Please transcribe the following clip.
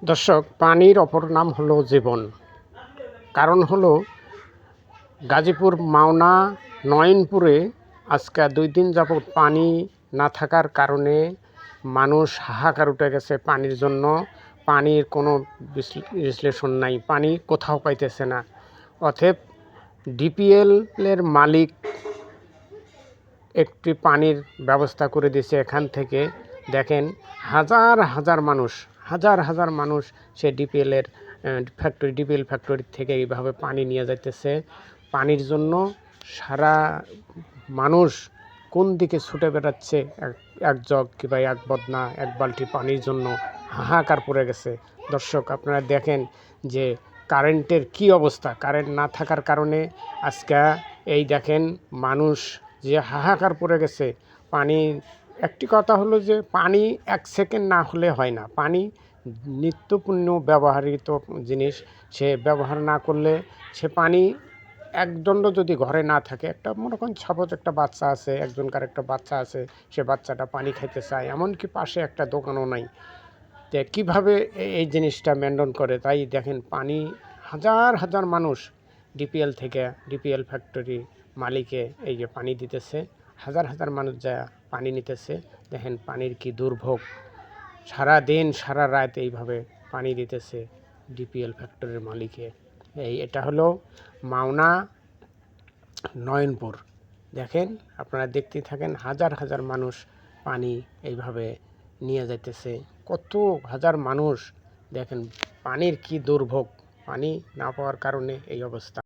দর্শক, পানির অপর নাম হলো জীবন। কারণ হলো গাজীপুর, মাওনা, নয়নপুরে আজকে 2 দিন যাবৎ পানি না থাকার কারণে মানুষ হাহাকার উঠে গেছে পানির জন্য। পানির কোনো বিশ্লেষণ নাই, পানি কোথাও পাইতেছে না। অতএব ডিপিএলের মালিক একটি পানির ব্যবস্থা করে দিয়েছে। এখান থেকে দেখেন হাজার হাজার মানুষ সে ডিপিএল ফ্যাক্টরি থেকে এইভাবে পানি নিয়ে যাইতেছে। পানির জন্য সারা মানুষ কোন দিকে ছুটে বেড়াচ্ছে এক জগ কিংবা এক বদনা, এক বালতি পানির জন্য হাহাকার পড়ে গেছে। দর্শক, আপনারা দেখেন যে কারেন্টের কি অবস্থা। কারেন্ট না থাকার কারণে আজকে এই দেখেন মানুষ যে হাহাকার পড়ে গেছে। পানি, একটি কথা হলো যে পানি 1 সেকেন্ড না হলে হয় না। পানি নিত্যপূর্ণ ব্যবহৃত জিনিস। সে ব্যবহার না করলে সে পানি একদণ্ড যদি ঘরে না থাকে, একটা মনে করেন সাপোজ একটা বাচ্চা আছে, একজনকার একটা বাচ্চা আছে, সে বাচ্চাটা পানি খাইতে চায়, এমনকি পাশে একটা দোকানও নাই, যে কীভাবে এই জিনিসটা মেনটেন করে। তাই দেখেন পানি হাজার মানুষ ডিপিএল ফ্যাক্টরি মালিকে এই যে পানি দিতেছে, হাজার মানুষ যা পানি নিতেছে। দেখেন পানির কি দুর্ভোগ, সারা দিন সারা রাত এইভাবে পানি দিতেছে ডিপিএল ফ্যাক্টরির মালিকে। এটা হলো মাওনা, নয়নপুর। দেখেন, আপনারা দেখতেই থাকেন, হাজার মানুষ পানি এইভাবে নিয়ে যাইতেছে। কত হাজার মানুষ, দেখেন পানির কি দুর্ভোগ, পানি না পাওয়ার কারণে এই অবস্থা।